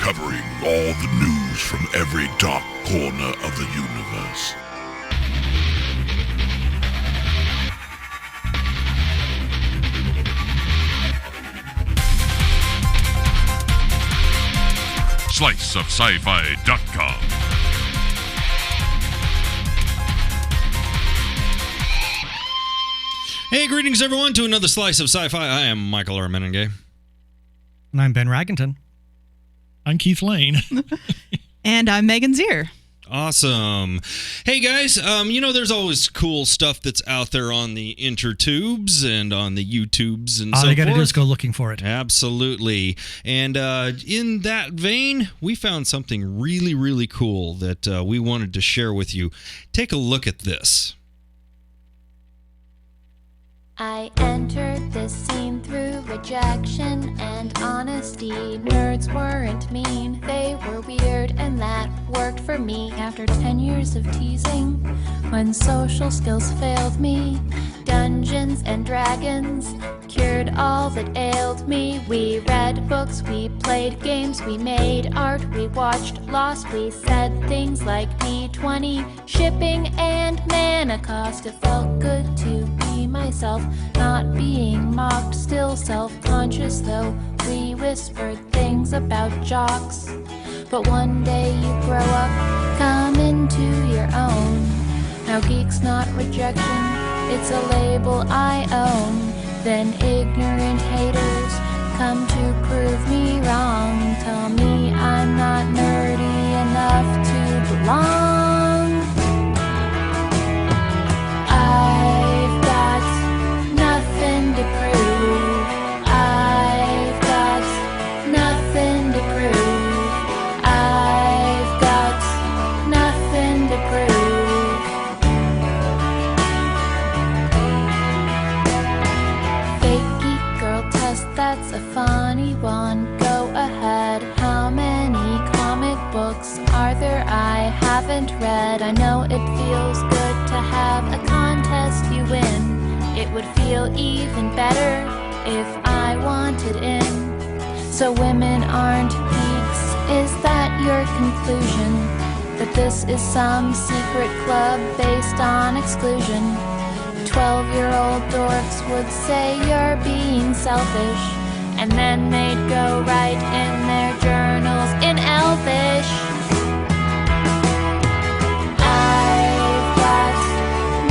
covering all the news from every dark corner of the universe. SliceofSciFi.com. Hey, greetings everyone to another Slice of Sci-Fi. I am Michael R. Menengay. And I'm Ben Raggington. I'm Keith Lane. And I'm Megan Zier. Awesome. Hey guys, there's always cool stuff that's out there on the intertubes and on the YouTubes and so forth. All you got to do is go looking for it. Absolutely. And in that vein, we found something really, really cool that we wanted to share with you. Take a look at this. I entered this scene through rejection and honesty. Nerds weren't mean, they were weird, and that worked for me. After 10 years of teasing, when social skills failed me, Dungeons and Dragons cured all that ailed me. We read books, we played games, we made art, we watched Lost, we said things like D20, shipping, and mana cost. It felt good to be myself, not being mocked, still self-conscious though we whispered things about jocks. But one day you grow up, come into your own. Now geek's not rejection, it's a label I own. Then ignorant haters come to prove me wrong, tell me I'm not nerdy enough to belong. I've got nothing to prove. I've got nothing to prove. I've got nothing to prove. Fake geek girl test, that's a funny one. Go ahead. How many comic books are there I haven't read? I know it feels good to have a contest you win. It would feel even better if I wanted in. So women aren't geeks, is that your conclusion? That this is some secret club based on exclusion? 12-year-old dorks would say you're being selfish, and then they'd go write in their journals in Elvish. I've got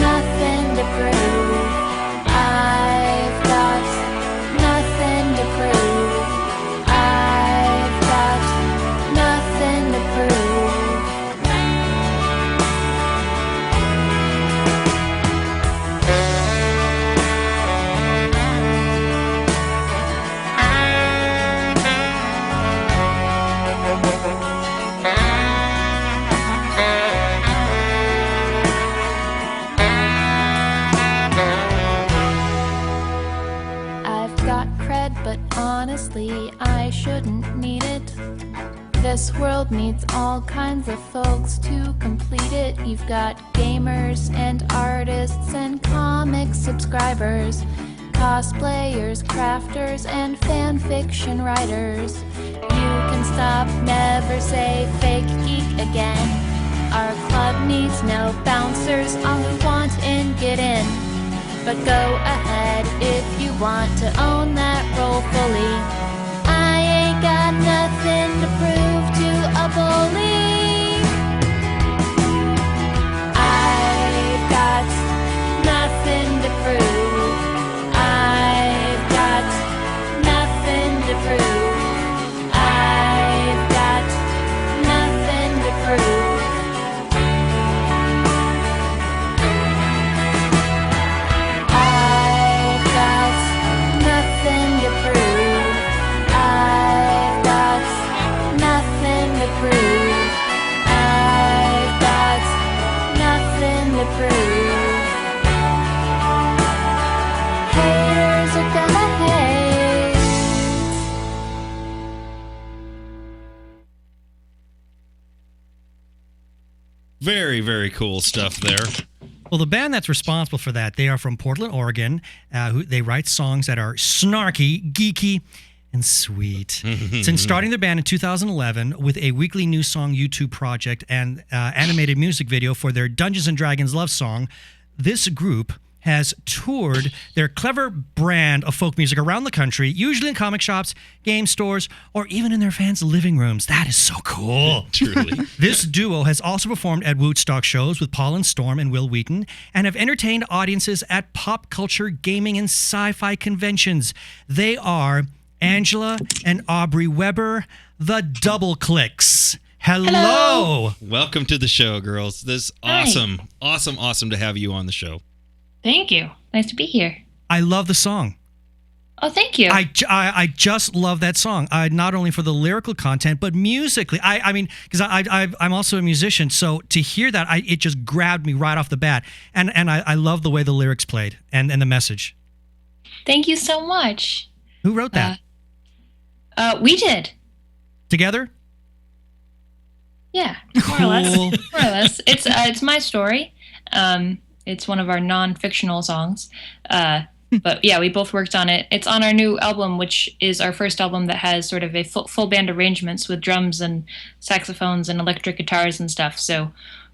nothing to prove. I've got nothing to prove. I've got nothing to prove. I've got cred, but honestly, I shouldn't need it. This world needs all kinds of folks to complete it. You've got gamers and artists and comic subscribers, cosplayers, crafters, and fan fiction writers. You can stop, never say fake geek again. Our club needs no bouncers, all who want in, get in. But go ahead if you want to own that role fully. I ain't got nothing to prove to a bully. I've got nothing to prove. I've got nothing to prove. I've got nothing to prove. I've got nothing to prove. I've got nothing to prove. I've got nothing to prove. Haters are gonna hate. Very, very cool stuff there. Well, the band that's responsible for that, they are from Portland, Oregon. They write songs that are snarky, geeky, and sweet. Since starting their band in 2011 with a weekly new song YouTube project and animated music video for their Dungeons & Dragons love song, this group has toured their clever brand of folk music around the country, usually in comic shops, game stores, or even in their fans' living rooms. That is so cool. Truly. This duo has also performed at Woodstock shows with Paul and Storm and Will Wheaton and have entertained audiences at pop culture, gaming, and sci-fi conventions. They are Angela and Aubrey Webber, the Doubleclicks. Hello. Welcome to the show, girls. This is awesome. Awesome to have you on the show. Thank you. Nice to be here. I love the song. Oh, thank you. I just love that song. Not only for the lyrical content, but musically. I mean, because I'm also a musician, so to hear that, it just grabbed me right off the bat. And I love the way the lyrics played and the message. Thank you so much. Who wrote that? We did. Together? Yeah, more or less. More or less. It's my story. It's one of our non-fictional songs. But yeah, we both worked on it. It's on our new album, which is our first album that has sort of a full band arrangements with drums and saxophones and electric guitars and stuff. So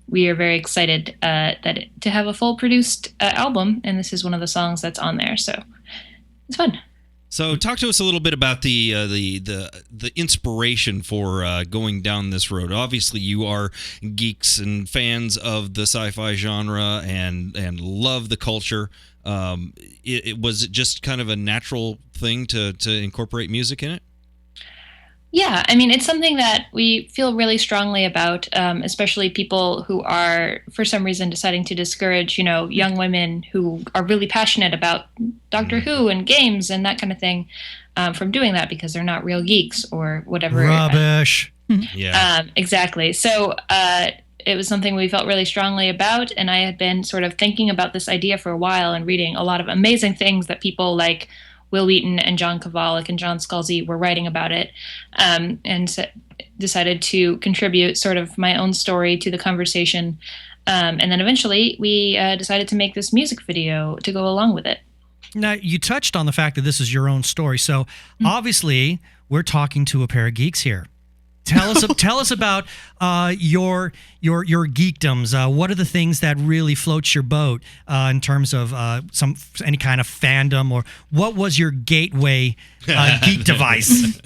we are very excited to have a full produced album, and this is one of the songs that's on there. So it's fun. So talk to us a little bit about the inspiration for going down this road. Obviously, you are geeks and fans of the sci-fi genre and love the culture. Was it just kind of a natural thing to incorporate music in it? Yeah, I mean, it's something that we feel really strongly about, especially people who are, for some reason, deciding to discourage, young women who are really passionate about Doctor Who and games and that kind of thing from doing that because they're not real geeks or whatever. Rubbish. Yeah. Exactly. So it was something we felt really strongly about, and I had been sort of thinking about this idea for a while and reading a lot of amazing things that people like Will Wheaton and John Kovalic and John Scalzi were writing about it, and decided to contribute sort of my own story to the conversation. And then eventually we decided to make this music video to go along with it. Now, you touched on the fact that this is your own story. So obviously we're talking to a pair of geeks here. Tell us about your geekdoms. What are the things that really floats your boat in terms of any kind of fandom, or what was your gateway geek device?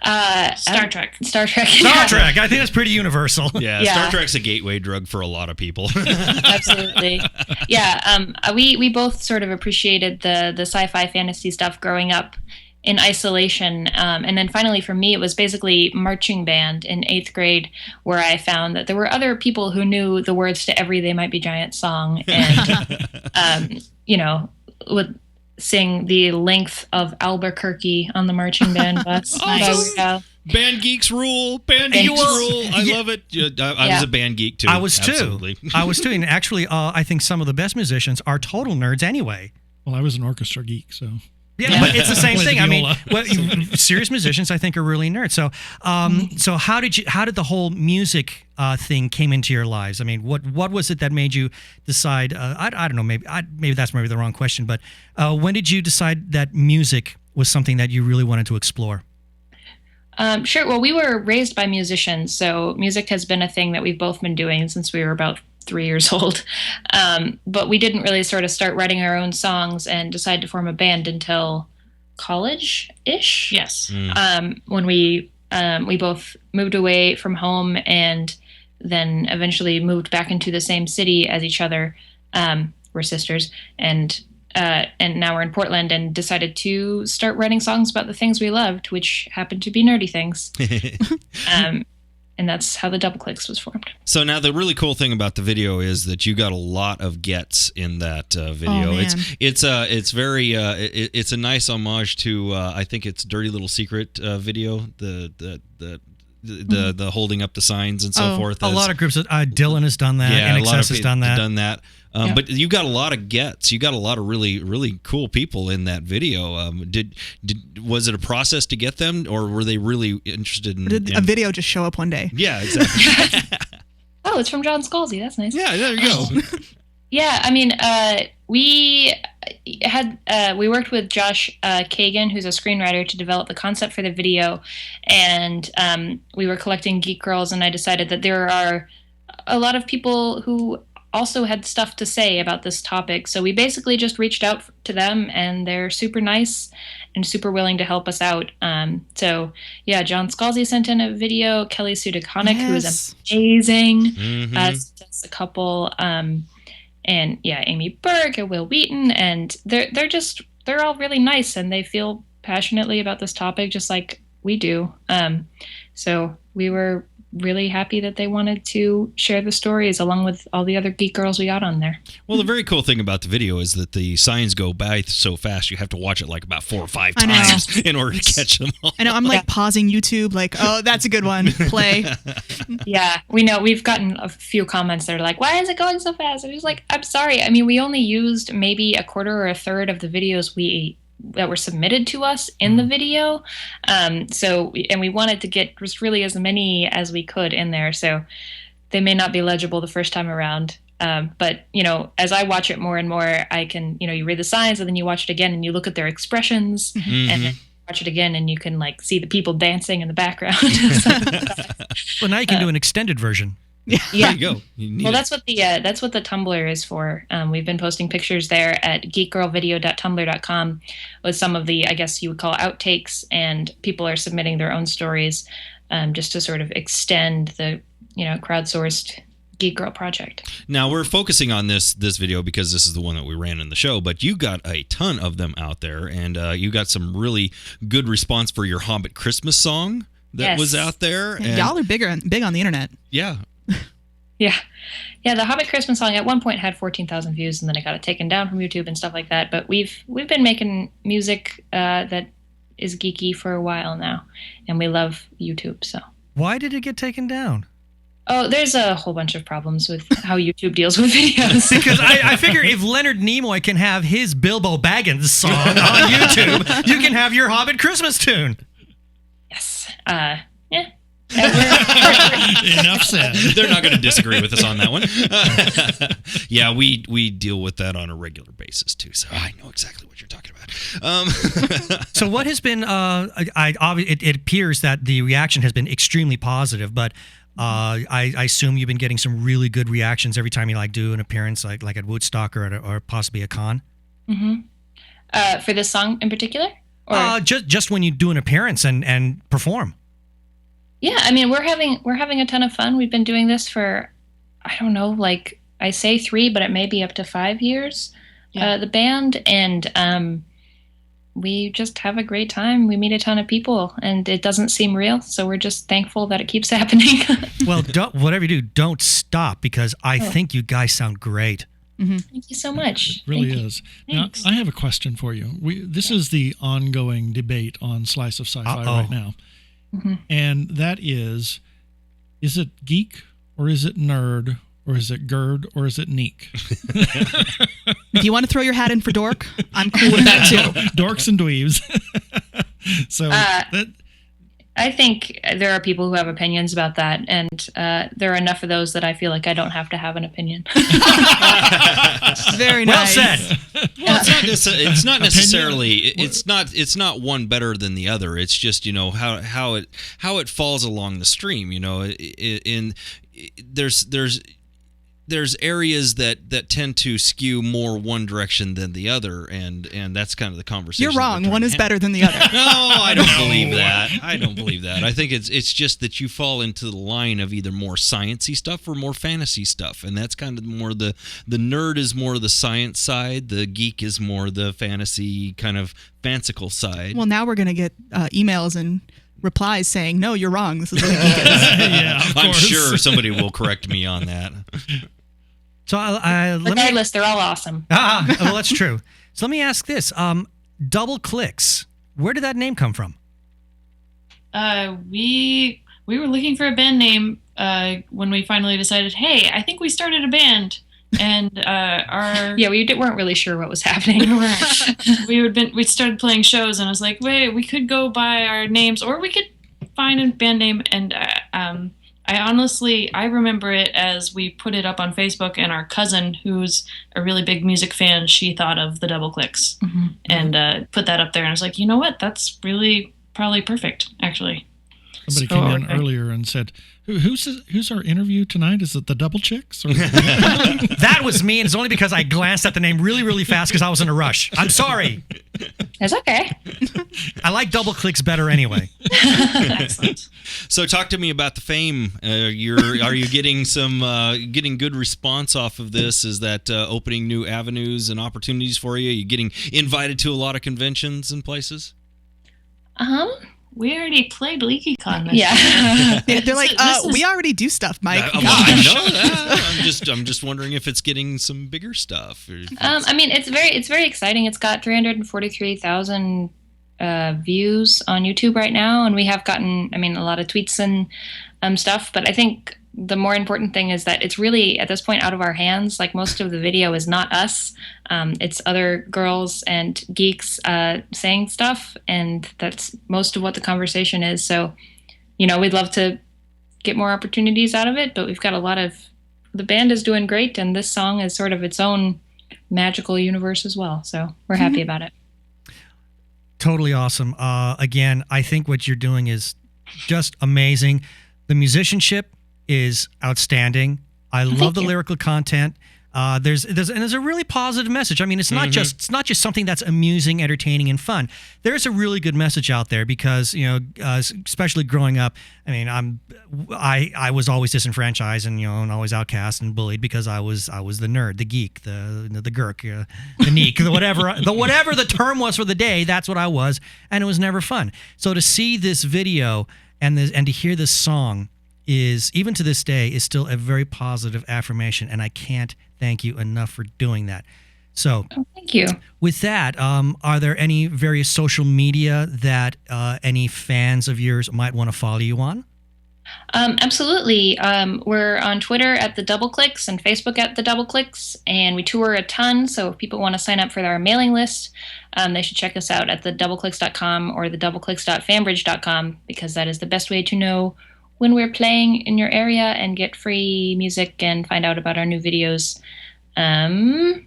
Star Trek. Star Trek. I think that's pretty universal. Yeah, Star Trek's a gateway drug for a lot of people. Absolutely. Yeah. We both sort of appreciated the sci-fi fantasy stuff growing up in isolation. And then finally for me, it was basically marching band in 8th grade, where I found that there were other people who knew the words to every They Might Be Giant song and, would sing the length of Albuquerque on the marching band bus. Band geeks rule. Band geeks rule. I love it. I was a band geek too. I was Absolutely. too. I was too. And actually, I think some of the best musicians are total nerds anyway. Well, I was an orchestra geek, so... Yeah, but it's the same Play thing. the I mean, viola. serious musicians, I think, are really nerds. So, so how did the whole music thing came into your lives? I mean, what was it that made you decide? I don't know. Maybe that's the wrong question. But when did you decide that music was something that you really wanted to explore? Sure. Well, we were raised by musicians, so music has been a thing that we've both been doing since we were about 3 years old. But we didn't really sort of start writing our own songs and decide to form a band until college-ish. Yes. When we both moved away from home and then eventually moved back into the same city as each other. We're sisters, and now we're in Portland, and decided to start writing songs about the things we loved, which happened to be nerdy things. And that's how the Doubleclicks was formed. So now the really cool thing about the video is that you got a lot of gets in that video. Oh, man. It's a nice homage to I think it's Dirty Little Secret video, the holding up the signs and so forth. A lot of groups. Dylan has done that. Yeah, NXS has done that. But you got a lot of gets. You got a lot of really, really cool people in that video. Was it a process to get them, or were they really interested in? Did a video just show up one day? Yeah, exactly. Oh, it's from John Scalzi. That's nice. Yeah, there you go. Yeah, I mean, we worked with Josh Kagan, who's a screenwriter, to develop the concept for the video, and we were collecting Geek Girls, and I decided that there are a lot of people who also had stuff to say about this topic. So we basically just reached out to them, and they're super nice and super willing to help us out. So yeah, John Scalzi sent in a video. Kelly Sudaconic, who is amazing, sent a couple. And yeah, Amy Burke and Will Wheaton, and they're all really nice, and they feel passionately about this topic just like we do. So we were really happy that they wanted to share the stories along with all the other Geek Girls we got on there. Well, the very cool thing about the video is that the signs go by so fast you have to watch it like about 4 or 5 times in order to catch them all. I know, I'm like pausing YouTube, like, oh, that's a good one. Play. Yeah, we know we've gotten a few comments that are like, why is it going so fast? And it's like, I'm sorry. I mean, we only used maybe a quarter or a third of the videos that were submitted to us in the video. And we wanted to get just really as many as we could in there. So they may not be legible the first time around. But, as I watch it more and more, I can, you read the signs and then you watch it again and you look at their expressions and then watch it again and you can like see the people dancing in the background. Well, now you can do an extended version. Yeah. There you go. You Well, that's what the Tumblr is for. We've been posting pictures there at geekgirlvideo.tumblr.com with some of the, I guess you would call outtakes, and people are submitting their own stories just to sort of extend the crowdsourced Geek Girl project. Now we're focusing on this video because this is the one that we ran in the show, but you got a ton of them out there, and you got some really good response for your Hobbit Christmas song that was out there. And y'all are big on the internet. Yeah. Yeah, the Hobbit Christmas song at one point had 14,000 views, and then it got taken down from YouTube and stuff like that. But we've been making music that is geeky for a while now, and we love YouTube. So why did it get taken down? Oh, there's a whole bunch of problems with how YouTube deals with videos. Because I figure if Leonard Nimoy can have his Bilbo Baggins song on YouTube, you can have your Hobbit Christmas tune. Yes. Yeah. Enough said. They're not going to disagree with us on that one. Yeah, we deal with that on a regular basis too, so I know exactly what you're talking about. So what has been? It appears that the reaction has been extremely positive, but I assume you've been getting some really good reactions every time you do an appearance, like at Woodstock or possibly a con. Mm-hmm. For this song in particular, or just when you do an appearance and perform. Yeah, I mean, we're having a ton of fun. We've been doing this for, I don't know, like I say 3, but it may be up to 5 years. Yeah. The band, and we just have a great time. We meet a ton of people, and it doesn't seem real, so we're just thankful that it keeps happening. Well, whatever you do, don't stop, because I think you guys sound great. Mm-hmm. Thank you so much. It really is. Now, I have a question for you. This is the ongoing debate on Slice of Sci-Fi right now. Mm-hmm. And that is it geek or is it nerd or is it gerd or is it neek? If you want to throw your hat in for dork, I'm cool with that too. Dorks and dweebs. So I think there are people who have opinions about that, and there are enough of those that I feel like I don't have to have an opinion. Very Well nice. said. Well, it's not necessarily. It's not one better than the other. It's just how it falls along the stream. There's areas that tend to skew more one direction than the other, and that's kind of the conversation. You're wrong. One is better than the other. No, I don't believe that. I don't believe that. I think it's just that you fall into the line of either more sciencey stuff or more fantasy stuff, and that's kind of more the nerd is more the science side, the geek is more the fantasy kind of fanciful side. Well, now we're going to get emails and replies saying, no, you're wrong. This is what geek is. Yeah, I'm sure somebody will correct me on that. So regardless, they're all awesome. Well, that's true. So let me ask this: Doubleclicks. Where did that name come from? We were looking for a band name when we finally decided, hey, I think we started a band, and we weren't really sure what was happening. We started playing shows, and I was like, wait, we could go by our names, or we could find a band name, and I remember it as we put it up on Facebook, and our cousin, who's a really big music fan, she thought of the Doubleclicks and put that up there. And I was like, you know what? That's really probably perfect, actually. Somebody came in earlier and said, "Who's our interview tonight? Is it the Double Chicks?" Or That was me, and it's only because I glanced at the name really, really fast because I was in a rush. I'm sorry. It's okay. I like Doubleclicks better anyway. Excellent. So talk to me about the fame. Are you getting getting good response off of this? Is that opening new avenues and opportunities for you? Are you getting invited to a lot of conventions and places? We already played LeakyCon this Yeah. year. They're like, we already do stuff, Mike. I know that. I'm just wondering if it's getting some bigger stuff. I mean, it's very exciting. It's got 343,000 views on YouTube right now, and we have gotten, a lot of tweets and stuff. But I think the more important thing is that it's really at this point out of our hands. Like, most of the video is not us. It's other girls and geeks saying stuff, and that's most of what the conversation is. So, we'd love to get more opportunities out of it, but we've got the band is doing great, and this song is sort of its own magical universe as well. So we're happy about it. Totally awesome. Again, I think what you're doing is just amazing. The musicianship is outstanding. I love the lyrical content. There's a really positive message. I mean, it's not just something that's amusing, entertaining, and fun. There's a really good message out there because, especially growing up, I was always disenfranchised and always outcast and bullied because I was the nerd, the geek, the gurk, the neek, whatever the term was for the day. That's what I was, and it was never fun. So to see this video and to hear this song is, even to this day, is still a very positive affirmation, and I can't thank you enough for doing that. So thank you. With that, are there any various social media that any fans of yours might want to follow you on? Absolutely. We're on Twitter at the Doubleclicks and Facebook at the Doubleclicks, and we tour a ton. So if people want to sign up for our mailing list, they should check us out at the doubleclicks.com or the doubleclicks.fanbridge.com, because that is the best way to know when we're playing in your area and get free music and find out about our new videos. And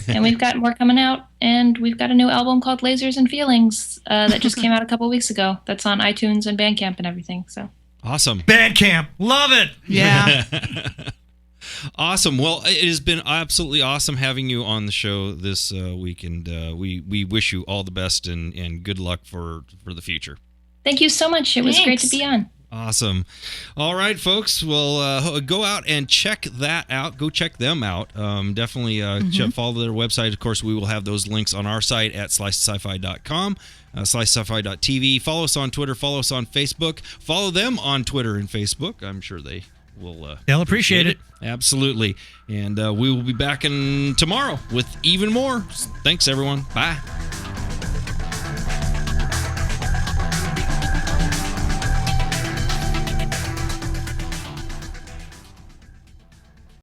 we've got more coming out, and we've got a new album called Lasers and Feelings that just came out a couple weeks ago. That's on iTunes and Bandcamp and everything. So awesome. Bandcamp, love it. Yeah. Awesome. Well, it has been absolutely awesome having you on the show this week, and we wish you all the best and good luck for the future. Thank you so much. It was great to be on. Awesome. All right, folks. Well, go out and check that out. Go check them out. Definitely follow their website. Of course, we will have those links on our site at sliceofsci-fi.com, slicesci-fi.tv. Follow us on Twitter. Follow us on Facebook. Follow them on Twitter and Facebook. I'm sure they will. They'll appreciate it. Absolutely. And we will be back in tomorrow with even more. Thanks, everyone. Bye.